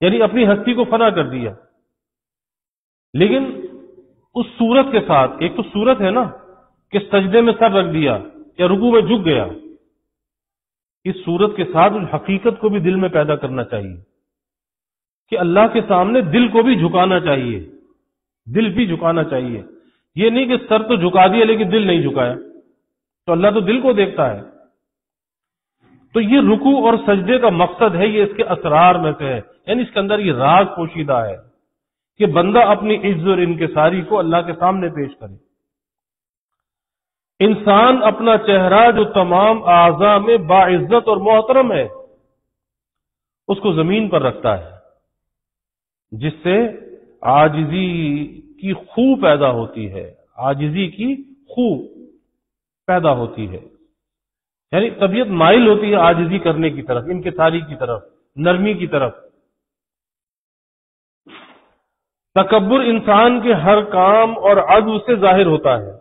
یعنی اپنی ہستی کو فنا کر دیا. لیکن اس صورت کے ساتھ، ایک تو صورت ہے نا کہ سجدے میں سر رکھ دیا یا رکوع میں جھک گیا، اس صورت کے ساتھ اس حقیقت کو بھی دل میں پیدا کرنا چاہیے کہ اللہ کے سامنے دل کو بھی جھکانا چاہیے، دل بھی جھکانا چاہیے. یہ نہیں کہ سر تو جھکا دیا لیکن دل نہیں جھکایا، تو اللہ تو دل کو دیکھتا ہے. تو یہ رکوع اور سجدے کا مقصد ہے، یہ اس کے اسرار میں سے ہے، یعنی اس کے اندر یہ راز پوشیدہ ہے کہ بندہ اپنی عجز اور انکساری کو اللہ کے سامنے پیش کرے. انسان اپنا چہرہ جو تمام اعضاء میں باعزت اور محترم ہے، اس کو زمین پر رکھتا ہے، جس سے عاجزی کی خو پیدا ہوتی ہے. عاجزی کی خو پیدا ہوتی ہے، یعنی طبیعت مائل ہوتی ہے عاجزی کرنے کی طرف، انکساری کی طرف، نرمی کی طرف. تکبر انسان کے ہر کام اور عدو سے ظاہر ہوتا ہے،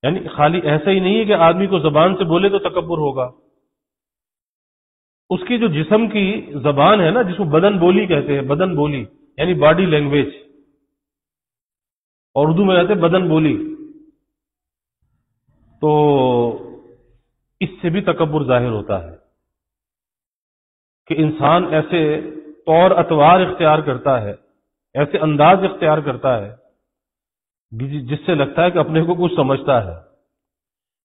یعنی خالی ایسا ہی نہیں ہے کہ آدمی کو زبان سے بولے تو تکبر ہوگا. اس کی جو جسم کی زبان ہے نا، جس کو بدن بولی کہتے ہیں، بدن بولی یعنی باڈی لینگویج، اور اردو میں کہتے ہیں بدن بولی، تو اس سے بھی تکبر ظاہر ہوتا ہے کہ انسان ایسے طور اطوار اختیار کرتا ہے، ایسے انداز اختیار کرتا ہے جس سے لگتا ہے کہ اپنے کو کچھ سمجھتا ہے،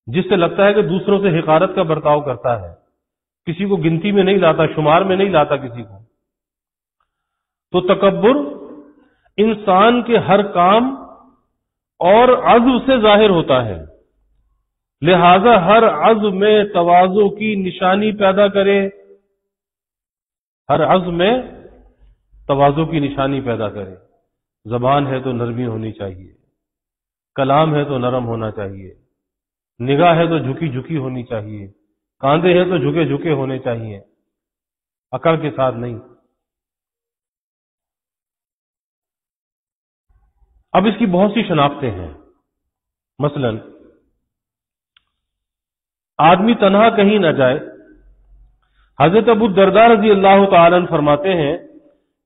جس سے لگتا ہے کہ دوسروں سے حقارت کا برتاؤ کرتا ہے، کسی کو گنتی میں نہیں لاتا، شمار میں نہیں لاتا کسی کو. تو تکبر انسان کے ہر کام اور عزو سے ظاہر ہوتا ہے، لہذا ہر عزو میں تواضع کی نشانی پیدا کرے، ہر عزو میں تواضع کی نشانی پیدا کرے. زبان ہے تو نرمی ہونی چاہیے، کلام ہے تو نرم ہونا چاہیے، نگاہ ہے تو جھکی جھکی ہونی چاہیے، کاندھے ہیں تو جھکے جھکے ہونے چاہیے، اکڑ کے ساتھ نہیں. اب اس کی بہت سی شناختیں ہیں. مثلا آدمی تنہا کہیں نہ جائے. حضرت ابو الدرداء رضی اللہ تعالی عنہ فرماتے ہیں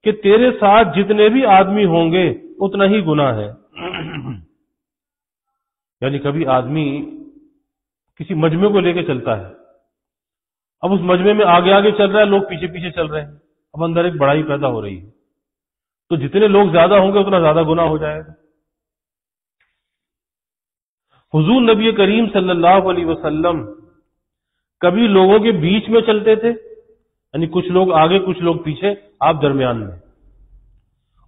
کہ تیرے ساتھ جتنے بھی آدمی ہوں گے اتنا ہی گناہ ہے. یعنی کبھی آدمی کسی مجمع کو لے کے چلتا ہے، اب اس مجمع میں آگے آگے چل رہا ہے، لوگ پیچھے پیچھے چل رہے ہیں، اب اندر ایک بڑائی پیدا ہو رہی ہے، تو جتنے لوگ زیادہ ہوں گے اتنا زیادہ گناہ ہو جائے گا. حضور نبی کریم صلی اللہ علیہ وسلم کبھی لوگوں کے بیچ میں چلتے تھے، یعنی کچھ لوگ آگے کچھ لوگ پیچھے، آپ درمیان میں،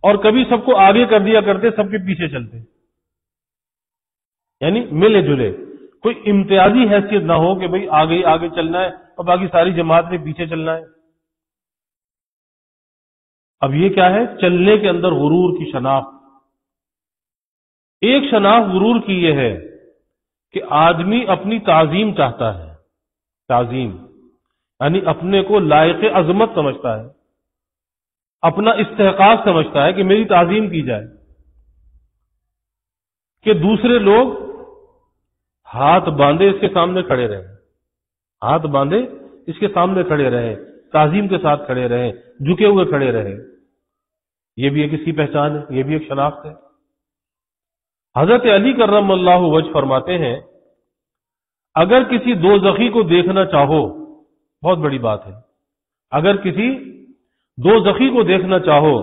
اور کبھی سب کو آگے کر دیا کرتے، سب کے پیچھے چلتے، یعنی ملے جلے، کوئی امتیازی حیثیت نہ ہو کہ بھئی آگے ہی آگے چلنا ہے اور باقی ساری جماعت نے پیچھے چلنا ہے. اب یہ کیا ہے؟ چلنے کے اندر غرور کی شناخت. ایک شناخت غرور کی یہ ہے کہ آدمی اپنی تعظیم چاہتا ہے، تعظیم یعنی اپنے کو لائق عظمت سمجھتا ہے، اپنا استحقاق سمجھتا ہے کہ میری تعظیم کی جائے، کہ دوسرے لوگ ہاتھ باندھے اس کے سامنے کھڑے رہیں، ہاتھ باندھے اس کے سامنے کھڑے رہیں، تعظیم کے ساتھ کھڑے رہیں، جھکے ہوئے کھڑے رہیں. یہ بھی ایک اس کی پہچان ہے، یہ بھی ایک شناخت ہے. حضرت علی کرم اللہ وجہ فرماتے ہیں اگر کسی دوزخی کو دیکھنا چاہو، بہت بڑی بات ہے، اگر کسی دوزخی کو دیکھنا چاہو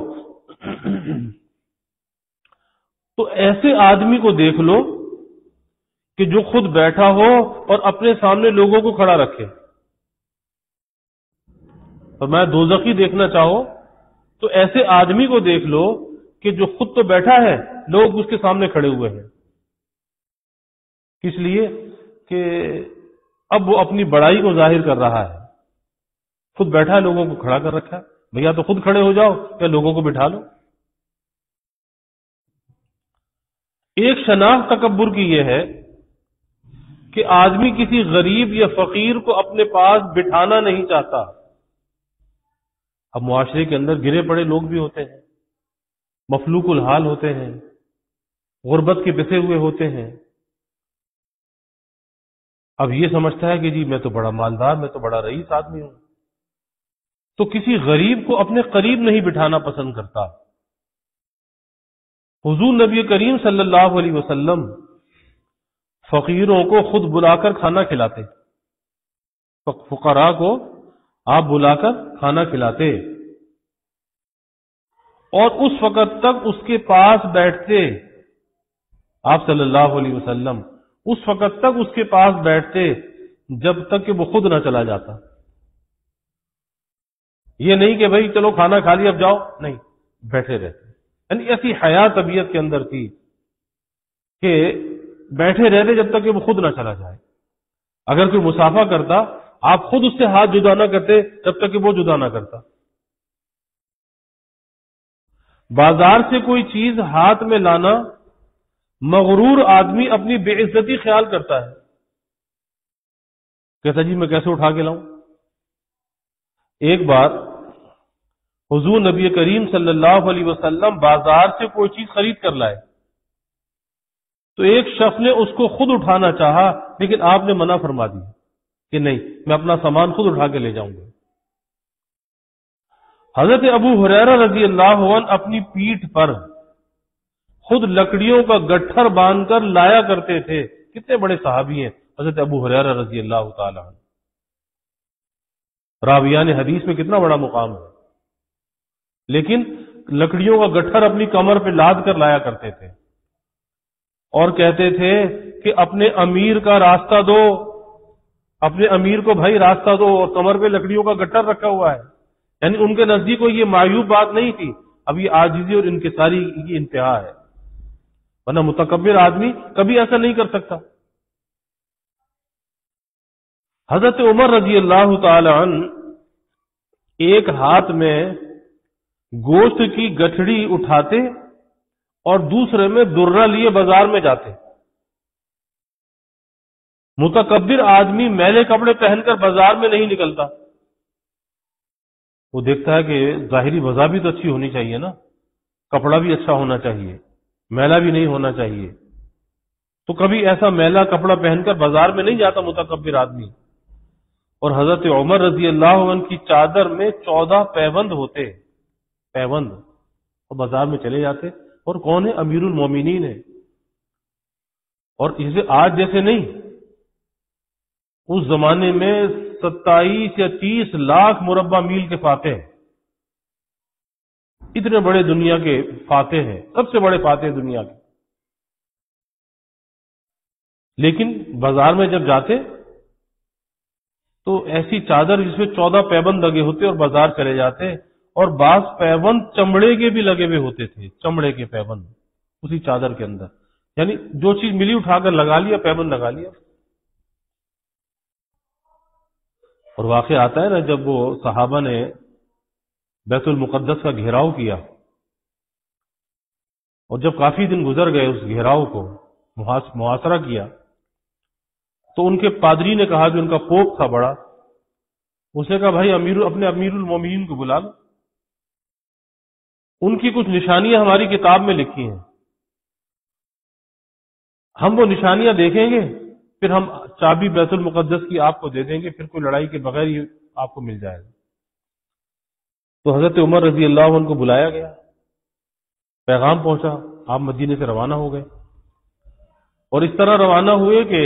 تو ایسے آدمی کو دیکھ لو کہ جو خود بیٹھا ہو اور اپنے سامنے لوگوں کو کھڑا رکھے. اور میں دوزخی دیکھنا چاہو تو ایسے آدمی کو دیکھ لو کہ جو خود تو بیٹھا ہے، لوگ اس کے سامنے کھڑے ہوئے ہیں. کس لیے؟ کہ اب وہ اپنی بڑائی کو ظاہر کر رہا ہے، خود بیٹھا ہے، لوگوں کو کھڑا کر رکھا ہے. بھیا تو خود کھڑے ہو جاؤ یا لوگوں کو بٹھا لو. ایک شناخت تکبر کی یہ ہے کہ آدمی کسی غریب یا فقیر کو اپنے پاس بٹھانا نہیں چاہتا. اب معاشرے کے اندر گرے پڑے لوگ بھی ہوتے ہیں، مفلوق الحال ہوتے ہیں، غربت کے پسے ہوئے ہوتے ہیں. اب یہ سمجھتا ہے کہ جی میں تو بڑا مالدار، میں تو بڑا رئیس آدمی ہوں، تو کسی غریب کو اپنے قریب نہیں بٹھانا پسند کرتا. حضور نبی کریم صلی اللہ علیہ وسلم فقیروں کو خود بلا کر کھانا کھلاتے، فقراء کو آپ بلا کر کھانا کھلاتے، اور اس وقت تک اس کے پاس بیٹھتے. آپ صلی اللہ علیہ وسلم اس وقت تک اس کے پاس بیٹھتے جب تک کہ وہ خود نہ چلا جاتا. یہ نہیں کہ بھئی چلو کھانا کھا لیا اب جاؤ، نہیں، بیٹھے رہتے. یعنی ایسی حیا طبیعت کے اندر تھی کہ بیٹھے رہتے جب تک کہ وہ خود نہ چلا جائے. اگر کوئی مسافہ کرتا، آپ خود اس سے ہاتھ جدا نہ کرتے جب تک کہ وہ جدا نہ کرتا. بازار سے کوئی چیز ہاتھ میں لانا مغرور آدمی اپنی بے عزتی خیال کرتا ہے، کہتا جی میں کیسے اٹھا کے لاؤں. ایک بار حضور نبی کریم صلی اللہ علیہ وسلم بازار سے کوئی چیز خرید کر لائے، تو ایک شخص نے اس کو خود اٹھانا چاہا، لیکن آپ نے منع فرما دی کہ نہیں، میں اپنا سامان خود اٹھا کے لے جاؤں گا. حضرت ابو ہریرہ رضی اللہ عنہ اپنی پیٹھ پر خود لکڑیوں کا گٹھر باندھ کر لایا کرتے تھے. کتنے بڑے صحابی ہیں حضرت ابو ہریرہ رضی اللہ تعالی عنہ. راویان حدیث میں کتنا بڑا مقام ہے، لیکن لکڑیوں کا گٹھر اپنی کمر پہ لاد کر لایا کرتے تھے. اور کہتے تھے کہ اپنے امیر کا راستہ دو، اپنے امیر کو بھائی راستہ دو، اور کمر پہ لکڑیوں کا گٹر رکھا ہوا ہے. یعنی ان کے نزدیک کوئی یہ معیوب بات نہیں تھی. اب یہ عاجزی اور انکساری کی انتہا ہے، ورنہ متکبر آدمی کبھی ایسا نہیں کر سکتا. حضرت عمر رضی اللہ تعالی عنہ ایک ہاتھ میں گوشت کی گٹھڑی اٹھاتے اور دوسرے میں درہ لیے بازار میں جاتے. متکبر آدمی میلے کپڑے پہن کر بازار میں نہیں نکلتا. وہ دیکھتا ہے کہ ظاہری وضع بھی تو اچھی ہونی چاہیے نا، کپڑا بھی اچھا ہونا چاہیے، میلا بھی نہیں ہونا چاہیے. تو کبھی ایسا میلا کپڑا پہن کر بازار میں نہیں جاتا متکبر آدمی. اور حضرت عمر رضی اللہ عنہ کی چادر میں 14 پیوند ہوتے، پیوند، اور بازار میں چلے جاتے. اور کون ہے؟ امیر المومنین ہے. اور اسے آج جیسے نہیں، اس زمانے میں 27 یا 30 لاکھ مربع میل کے فاتح ہیں. اتنے بڑے دنیا کے فاتح ہیں، سب سے بڑے فاتح دنیا کے. لیکن بازار میں جب جاتے تو ایسی چادر جس میں 14 پیبند لگے ہوتے اور بازار چلے جاتے. اور بعض پیبند چمڑے کے بھی لگے ہوئے ہوتے تھے، چمڑے کے پیبند اسی چادر کے اندر. یعنی جو چیز ملی اٹھا کر لگا لیا، پیبند لگا لیا. اور واقعہ آتا ہے نا، جب وہ صحابہ نے بیت المقدس کا گھیراؤ کیا اور جب کافی دن گزر گئے اس گھیراؤ کو محاصرہ کیا، تو ان کے پادری نے کہا، جو ان کا پوپ تھا بڑا، اسے کہا بھائی اپنے امیر المومنین کو بلا لو، ان کی کچھ نشانیاں ہماری کتاب میں لکھی ہیں، ہم وہ نشانیاں دیکھیں گے، پھر ہم چابی بیت المقدس کی آپ کو دے دیں گے، پھر کوئی لڑائی کے بغیر ہی آپ کو مل جائے گا. تو حضرت عمر رضی اللہ عنہ کو بلایا گیا، پیغام پہنچا، آپ مدینے سے روانہ ہو گئے. اور اس طرح روانہ ہوئے کہ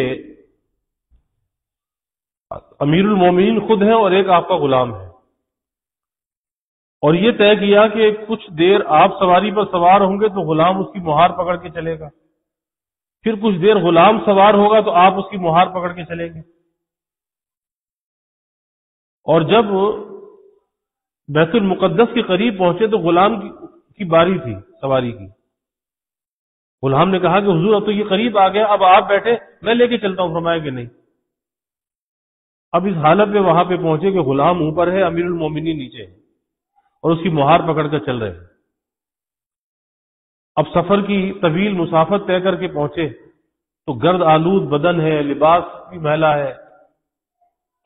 امیر المومنین خود ہیں اور ایک آپ کا غلام ہے. اور یہ طے کیا کہ کچھ دیر آپ سواری پر سوار ہوں گے تو غلام اس کی مہار پکڑ کے چلے گا، پھر کچھ دیر غلام سوار ہوگا تو آپ اس کی مہار پکڑ کے چلیں گے. اور جب بیت المقدس کے قریب پہنچے تو غلام کی باری تھی سواری کی. غلام نے کہا کہ حضور اب تو یہ قریب آ گیا، اب آپ بیٹھے، میں لے کے چلتا ہوں. فرمایا کہ نہیں. اب اس حالت میں وہاں پہ پہنچے کہ غلام اوپر ہے، امیر المومنین نیچے ہے، اور اس کی مہار پکڑ کر چل رہے ہیں. اب سفر کی طویل مسافت طے کر کے پہنچے تو گرد آلود بدن ہے، لباس بھی میلا ہے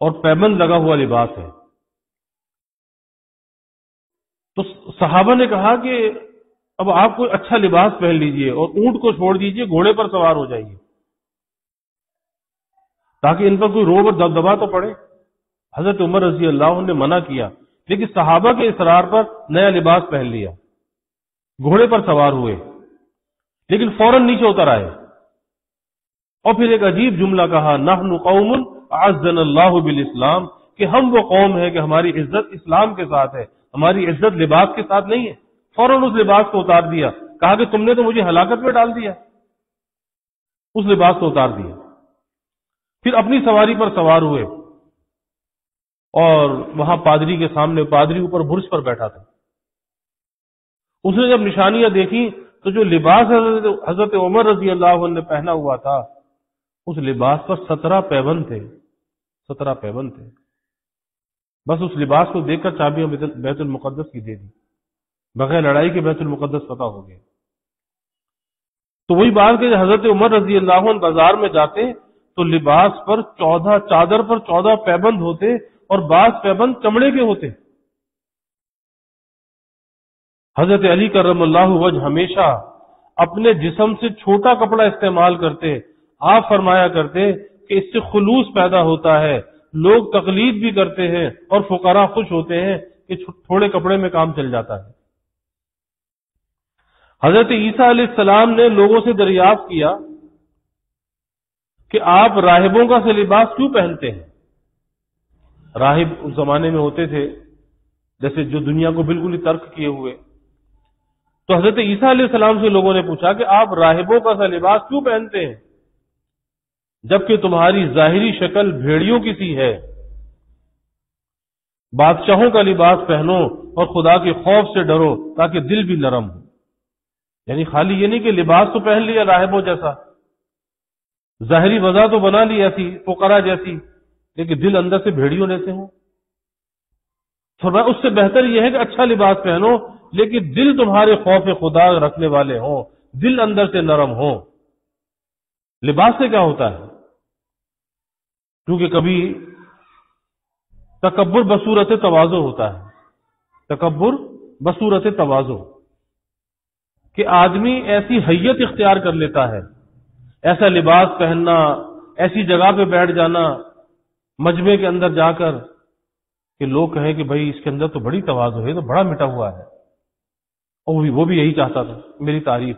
اور پیبند لگا ہوا لباس ہے. تو صحابہ نے کہا کہ اب آپ کوئی اچھا لباس پہن لیجئے اور اونٹ کو چھوڑ دیجئے، گھوڑے پر سوار ہو جائیے تاکہ ان پر کوئی روب اور دبدبا تو پڑے. حضرت عمر رضی اللہ عنہ نے منع کیا، لیکن صحابہ کے اصرار پر نیا لباس پہن لیا، گھوڑے پر سوار ہوئے، لیکن فوراً نیچے اتر آئے اور پھر ایک عجیب جملہ کہا، نحن قوم اعزنا اللہ بالاسلام، کہ ہم وہ قوم ہے کہ ہماری عزت اسلام کے ساتھ ہے، ہماری عزت لباس کے ساتھ نہیں ہے. فوراً اس لباس کو اتار دیا، کہا کہ تم نے تو مجھے ہلاکت میں ڈال دیا. اس لباس کو اتار دیا، پھر اپنی سواری پر سوار ہوئے اور وہاں پادری کے سامنے، پادری اوپر برج پر بیٹھا تھا. اس نے جب نشانیاں دیکھی تو جو لباس حضرت عمر رضی اللہ عنہ نے پہنا ہوا تھا اس لباس پر 17 پیبند تھے، 17 پیبند تھے. بس اس لباس کو دیکھ کر چابیاں بیت المقدس کی دے دی، بغیر لڑائی کے بیت المقدس فتح ہو گئے. تو وہی بات کہ حضرت عمر رضی اللہ عنہ بازار میں جاتے تو لباس پر 14 چادر پر 14 پیبند ہوتے اور بعض پیبند چمڑے کے ہوتے. حضرت علی کرم اللہ وجہ ہمیشہ اپنے جسم سے چھوٹا کپڑا استعمال کرتے. آپ فرمایا کرتے کہ اس سے خلوص پیدا ہوتا ہے، لوگ تقلید بھی کرتے ہیں اور فقراء خوش ہوتے ہیں کہ تھوڑے کپڑے میں کام چل جاتا ہے. حضرت عیسیٰ علیہ السلام نے لوگوں سے دریافت کیا کہ آپ راہبوں کا سے لباس کیوں پہنتے ہیں؟ راہب اس زمانے میں ہوتے تھے جیسے جو دنیا کو بالکل ہی ترک کیے ہوئے. تو حضرت عیسیٰ علیہ السلام سے لوگوں نے پوچھا کہ آپ راہبوں کا سا لباس کیوں پہنتے ہیں جبکہ تمہاری ظاہری شکل بھیڑیوں کی سی ہے؟ بادشاہوں کا لباس پہنو اور خدا کے خوف سے ڈرو تاکہ دل بھی نرم ہو۔ یعنی خالی یہ نہیں کہ لباس تو پہن لیا راہبوں جیسا، ظاہری وضع تو بنا لی ایسی فقراء جیسی، لیکن دل اندر سے بھیڑیوں جیسے ہوں۔ فرمایا اس سے بہتر یہ ہے کہ اچھا لباس پہنو لیکن دل تمہارے خوف خدا رکھنے والے ہوں، دل اندر سے نرم ہوں۔ لباس سے کیا ہوتا ہے؟ کیونکہ کبھی تکبر بصورت تواضع ہوتا ہے، تکبر بصورت تواضع، کہ آدمی ایسی حیت اختیار کر لیتا ہے، ایسا لباس پہننا، ایسی جگہ پہ بیٹھ جانا مجمع کے اندر جا کر کہ لوگ کہیں کہ بھائی اس کے اندر تو بڑی تواضع ہے، تو بڑا مٹا ہوا ہے، اور وہ بھی یہی چاہتا تھا میری تعریف۔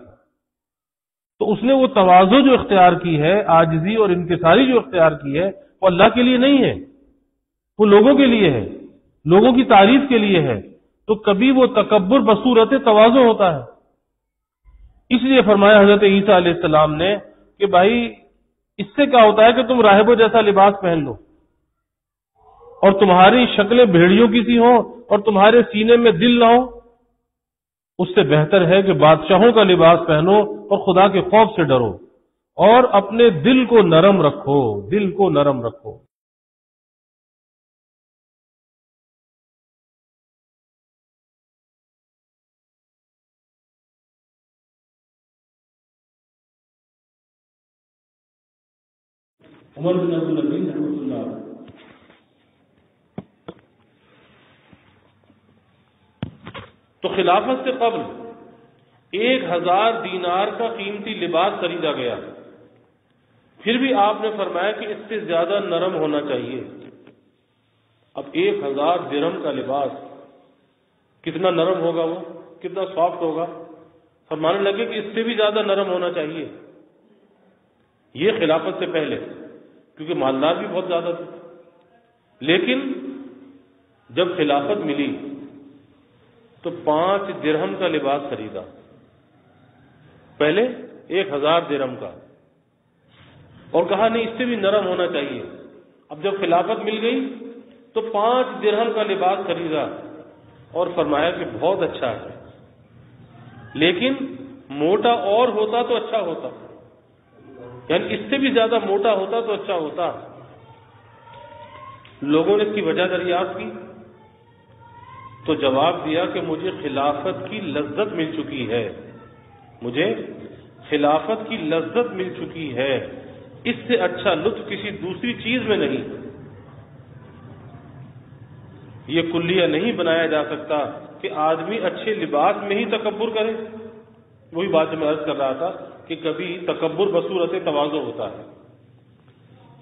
تو اس نے وہ تواضع جو اختیار کی ہے، عاجزی اور انکساری جو اختیار کی ہے، وہ اللہ کے لیے نہیں ہے، وہ لوگوں کے لیے ہے، لوگوں کی تعریف کے لیے ہے۔ تو کبھی وہ تکبر بصورت تواضع ہوتا ہے۔ اس لیے فرمایا حضرت عیسیٰ علیہ السلام نے کہ بھائی اس سے کیا ہوتا ہے کہ تم راہبوں جیسا لباس پہن لو اور تمہاری شکلیں بھیڑیوں کی سی ہوں اور تمہارے سینے میں دل نہ ہو، اس سے بہتر ہے کہ بادشاہوں کا لباس پہنو اور خدا کے خوف سے ڈرو اور اپنے دل کو نرم رکھو، دل کو نرم رکھو۔ عمر بن عبدالعزیز رحمۃ اللہ علیہ، تو خلافت سے قبل 1000 دینار کا قیمتی لباس خریدا گیا، پھر بھی آپ نے فرمایا کہ اس سے زیادہ نرم ہونا چاہیے۔ اب 1000 درہم کا لباس کتنا نرم ہوگا، وہ کتنا سافٹ ہوگا؟ فرمانے لگے کہ اس سے بھی زیادہ نرم ہونا چاہیے۔ یہ خلافت سے پہلے، کیونکہ مالدار بھی بہت زیادہ تھے۔ لیکن جب خلافت ملی تو 5 درہم کا لباس خریدا، پہلے 1000 درہم کا، اور کہا نہیں اس سے بھی نرم ہونا چاہیے۔ اب جب خلافت مل گئی تو 5 درہم کا لباس خریدا اور فرمایا کہ بہت اچھا ہے، لیکن موٹا اور ہوتا تو اچھا ہوتا، یعنی اس سے بھی زیادہ موٹا ہوتا تو اچھا ہوتا۔ لوگوں نے اس کی وجہ دریافت کی تو جواب دیا کہ مجھے خلافت کی لذت مل چکی ہے، مجھے خلافت کی لذت مل چکی ہے، اس سے اچھا لطف کسی دوسری چیز میں نہیں۔ یہ کلیہ نہیں بنایا جا سکتا کہ آدمی اچھے لباس میں ہی تکبر کرے۔ وہی بات جو میں عرض کر رہا تھا کہ کبھی تکبر بصورت تواضع ہوتا ہے،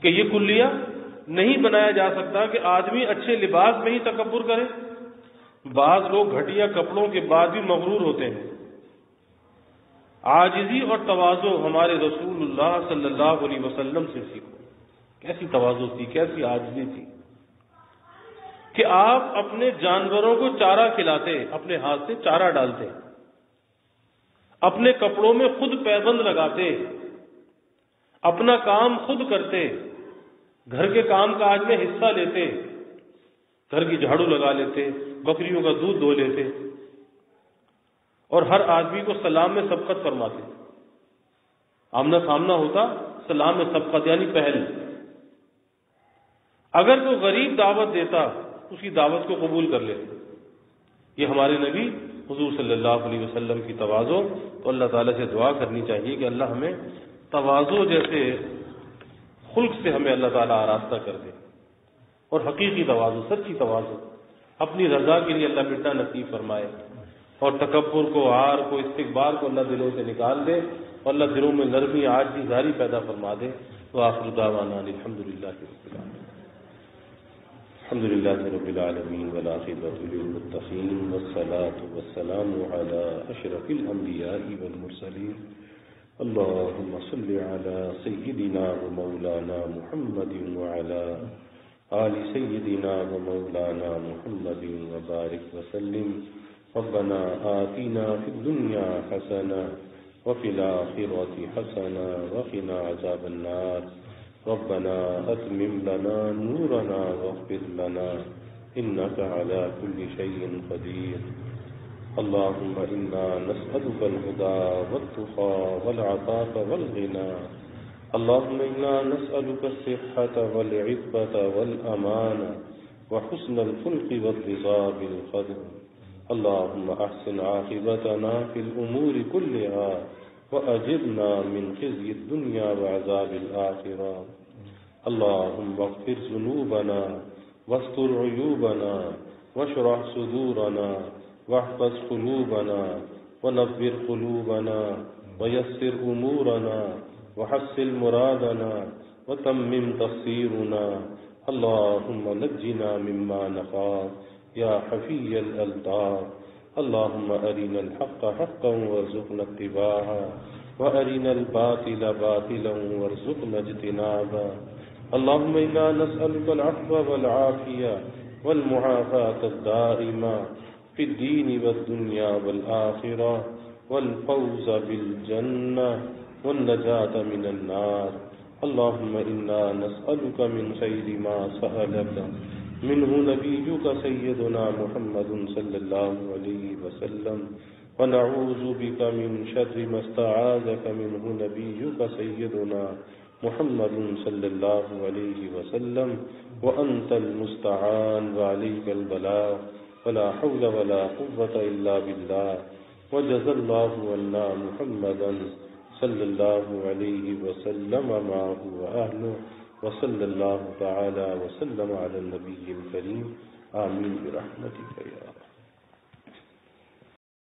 کہ یہ کلیہ نہیں بنایا جا سکتا کہ آدمی اچھے لباس میں ہی تکبر کرے۔ بعض لوگ گھٹیا کپڑوں کے بعد بھی مغرور ہوتے ہیں۔ عاجزی اور تواضع ہمارے رسول اللہ صلی اللہ علیہ وسلم سے سیکھو۔ کیسی تواضع تھی، کیسی عاجزی تھی کہ آپ اپنے جانوروں کو چارہ کھلاتے، اپنے ہاتھ سے چارہ ڈالتے، اپنے کپڑوں میں خود پیبند لگاتے، اپنا کام خود کرتے، گھر کے کام کاج میں حصہ لیتے، گھر کی جھاڑو لگا لیتے، بکریوں کا دودھ دھو لیتے، اور ہر آدمی کو سلام میں سبقت فرماتے۔ آمنا سامنا ہوتا، سلام میں سبقت یعنی پہل۔ اگر کوئی غریب دعوت دیتا، اس کی دعوت کو قبول کر لیتے۔ یہ ہمارے نبی حضور صلی اللہ علیہ وسلم کی تواضع۔ تو اللہ تعالیٰ سے دعا کرنی چاہیے کہ اللہ ہمیں تواضع جیسے خلق سے ہمیں اللہ تعالیٰ آراستہ کر دے، اور حقیقی تواضع، سچی تواضع، اپنی رضا کے لیے اللہ مٹنا نصیب فرمائے، اور تکبر کو، عار کو، استکبار کو اللہ دلوں سے نکال دے، اور اللہ دلوں میں نرمی، عاجزی، زاری پیدا فرما دے۔ وآخر دعوانا الحمدللہ رب العالمین، الحمدللہ رب العالمین، والعاقبۃ للمتقین، والصلاۃ والسلام علی اشرف الانبیاء والمرسلین، اللهم صل على سيدنا ومولانا محمد وعلى آل سيدنا ومولانا محمد وبارك وسلم ربنا آتنا في الدنيا حسنة وفي الآخرة حسنة وقنا عذاب النار ربنا أتمم لنا نورنا واغفر لنا إنك على كل شيء قدير اللهم إنا نسألك الهدى والتقى والعفاف والغنى اللهم إنا نسألك الصحة والعفة والأمانة وحسن الخلق والرضا بالقدر اللهم أحسن عاقبتنا في الأمور كلها وأجرنا من خزي الدنيا وعذاب الآخرة اللهم اغفر ذنوبنا واستر عيوبنا واشرح صدورنا واحفظ قلوبنا ونبر قلوبنا ويسر أمورنا وحسن مرادنا وتمم تقصيرنا اللهم نجنا مما نخاف يا حفي الألطاف اللهم أرنا الحق حقا وارزقنا اتباعه وأرنا الباطل باطلا وارزقنا اجتنابه اللهم إنا نسألك العفو والعافية والمعافاة الدائمة في الدين والدنيا والآخرة والفوز بالجنة والنجاة من النار اللهم إنا نسألك من خير ما سألك منه نبيك سيدنا محمد صلى الله عليه وسلم ونعوذ بك من شر ما استعاذك منه نبيك سيدنا محمد صلى الله عليه وسلم وأنت المستعان وعليك البلاغ ولا حول ولا قوة إلا بالله وجزى الله عنا محمدا صلى الله عليه وسلم معه وأهله وصلى الله تعالى وسلم على النبي الكريم آمين برحمتك يا رب.